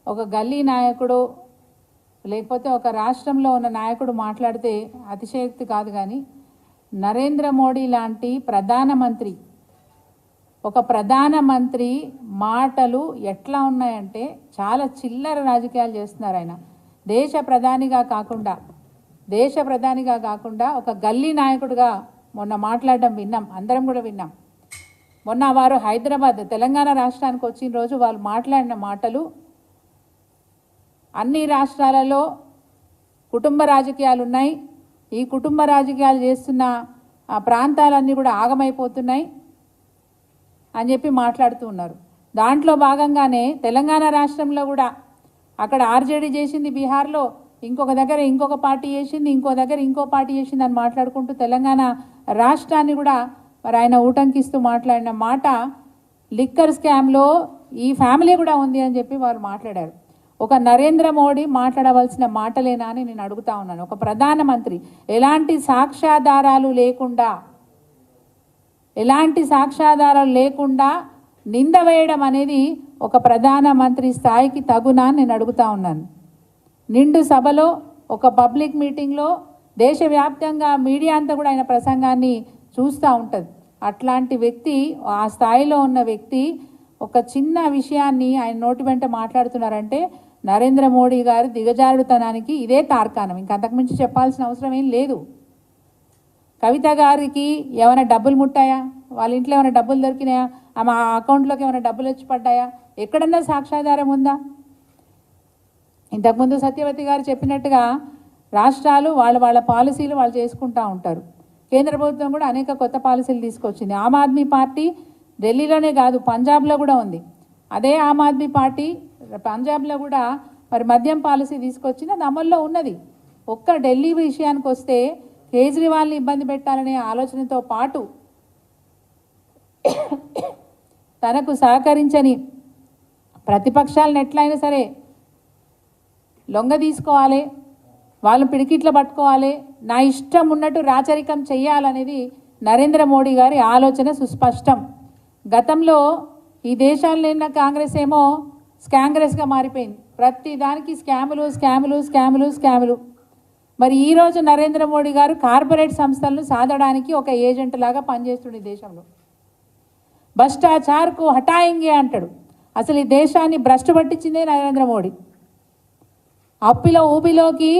ఒక గల్లీ నాయకుడు లేకపోతే ఒక రాష్ట్రంలో ఉన్న నాయకుడు మాట్లాడితే అతిశయోక్తి కాదు, కానీ నరేంద్ర మోడీ లాంటి ప్రధానమంత్రి, ఒక ప్రధానమంత్రి మాటలు ఎట్లా ఉన్నాయంటే చాలా చిల్లర రాజకీయాలు చేస్తున్నారు. ఆయన దేశ ప్రధానిగా కాకుండా ఒక గల్లీ నాయకుడిగా మొన్న మాట్లాడడం విన్నాం, అందరం కూడా విన్నాం. మొన్న వారు హైదరాబాద్ తెలంగాణ రాష్ట్రానికి వచ్చిన రోజు వాళ్ళు మాట్లాడిన మాటలు, అన్ని రాష్ట్రాలలో కుటుంబ రాజకీయాలు ఉన్నాయి, ఈ కుటుంబ రాజకీయాలు చేస్తున్న ఆ ప్రాంతాలన్నీ కూడా ఆగమైపోతున్నాయి అని చెప్పి మాట్లాడుతూ ఉన్నారు. దాంట్లో భాగంగానే తెలంగాణ రాష్ట్రంలో కూడా అక్కడ ఆర్జేడీ చేసింది, బీహార్లో ఇంకొక దగ్గర ఇంకొక పార్టీ చేసింది, ఇంకో దగ్గర ఇంకో పార్టీ చేసింది అని మాట్లాడుకుంటూ తెలంగాణ రాష్ట్రాన్ని కూడా మరి ఆయన ఊటంకిస్తూ మాట్లాడిన మాట, లిక్కర్ స్కామ్లో ఈ ఫ్యామిలీ కూడా ఉంది అని చెప్పి వారు మాట్లాడారు. ఒక నరేంద్ర మోడీ మాట్లాడవలసిన మాటలేనా అని నేను అడుగుతా ఉన్నాను. ఒక ప్రధానమంత్రి ఎలాంటి సాక్ష్యాధారాలు లేకుండా నింద వేయడం అనేది ఒక ప్రధానమంత్రి స్థాయికి తగునా నేను అడుగుతా ఉన్నాను. నిండు సభలో, ఒక పబ్లిక్ మీటింగ్లో, దేశవ్యాప్తంగా మీడియా అంతా కూడా ఆయన ప్రసంగాన్ని చూస్తూ ఉంటుంది. అట్లాంటి వ్యక్తి, ఆ స్థాయిలో ఉన్న వ్యక్తి ఒక చిన్న విషయాన్ని ఆయన నోటి వెంట మాట్లాడుతున్నారంటే నరేంద్ర మోడీ గారు దిగజారుడుతనానికి ఇదే తార్కాణం. ఇంకా అంతకుమించి చెప్పాల్సిన అవసరం ఏం లేదు. కవిత గారికి ఏమైనా డబ్బులు ముట్టాయా, వాళ్ళ ఇంట్లో ఏమైనా డబ్బులు దొరికినాయా, ఆమె అకౌంట్లోకి ఏమైనా డబ్బులు వచ్చి పడ్డాయా, ఎక్కడన్నా సాక్ష్యాధారం ఉందా? ఇంతకుముందు సత్యవతి గారు చెప్పినట్టుగా రాష్ట్రాలు వాళ్ళ పాలసీలు వాళ్ళు చేసుకుంటూ ఉంటారు. కేంద్ర ప్రభుత్వం కూడా అనేక కొత్త పాలసీలు తీసుకొచ్చింది. ఆమ్ ఆద్మీ పార్టీ ఢిల్లీలోనే కాదు, పంజాబ్లో కూడా ఉంది. అదే ఆమ్ ఆద్మీ పార్టీ పంజాబ్లో కూడా మరి మద్యం పాలసీ తీసుకొచ్చింది, అది అమల్లో ఉన్నది. ఒక్క ఢిల్లీ విషయానికి వస్తే కేజ్రీవాల్ని ఇబ్బంది పెట్టాలనే ఆలోచనతో పాటు తనకు సహకరించని ప్రతిపక్షాలను ఎట్లయినా సరే లొంగ తీసుకోవాలి, వాళ్ళు పిడికిట్లో పట్టుకోవాలి, నా ఇష్టం ఉన్నట్టు రాచరికం చెయ్యాలనేది నరేంద్ర మోడీ గారి ఆలోచన సుస్పష్టం. గతంలో ఈ దేశాల్లో ఉన్న కాంగ్రెస్ ఏమో స్కాంగ్రెస్గా మారిపోయింది. ప్రతి దానికి స్కాములు. మరి ఈరోజు నరేంద్ర మోడీ గారు కార్పొరేట్ సంస్థలను సాధడానికి ఒక ఏజెంట్ లాగా పనిచేస్తుండే దేశంలో. భ్రష్టాచార్కు హటాయింగే అంటాడు. అసలు ఈ దేశాన్ని భ్రష్టు పట్టించిందే నరేంద్ర మోడీ. అప్పిలో ఊబిలోకి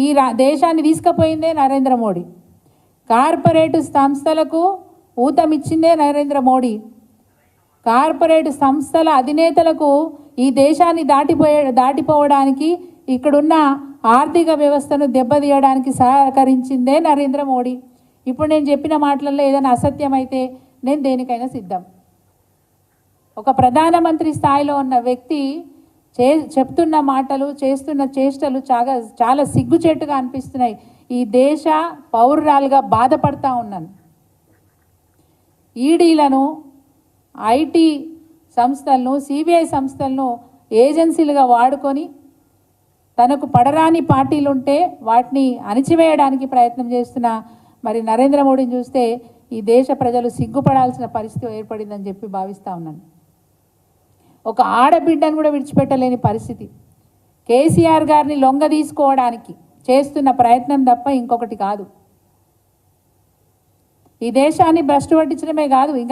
ఈ దేశాన్ని తీసుకుపోయిందే నరేంద్ర మోడీ. కార్పొరేట్ సంస్థలకు ఊతమిచ్చిందే నరేంద్ర మోడీ. కార్పొరేట్ సంస్థల అధినేతలకు ఈ దేశాన్ని దాటిపోవడానికి, ఇక్కడున్న ఆర్థిక వ్యవస్థను దెబ్బతీయడానికి సహకరించిందే నరేంద్ర మోడీ. ఇప్పుడు నేను చెప్పిన మాటలలో ఏదైనా అసత్యం అయితే నేను దేనికైనా సిద్ధం. ఒక ప్రధానమంత్రి స్థాయిలో ఉన్న వ్యక్తి చెప్తున్న మాటలు, చేస్తున్న చేష్టలు చాలా సిగ్గుచేటుగా అనిపిస్తున్నాయి. ఈ దేశ పౌరురాలుగా బాధపడతా ఉన్నాను. ఈడీలను, ఐటీ సంస్థలను, సిబిఐ సంస్థలను ఏజెన్సీలుగా వాడుకొని తనకు పడరాని పార్టీలుంటే వాటిని అణిచివేయడానికి ప్రయత్నం చేస్తున్న మరి నరేంద్ర మోడీని చూస్తే ఈ దేశ ప్రజలు సిగ్గుపడాల్సిన పరిస్థితి ఏర్పడిందని చెప్పి భావిస్తూ ఉన్నాను. ఒక ఆడబిడ్డను కూడా విడిచిపెట్టలేని పరిస్థితి. కేసీఆర్ గారిని లొంగ తీసుకోవడానికి చేస్తున్న ప్రయత్నం తప్ప ఇంకొకటి కాదు. ఈ దేశాన్ని భ్రష్టు పట్టించడమే కాదు, ఇంకా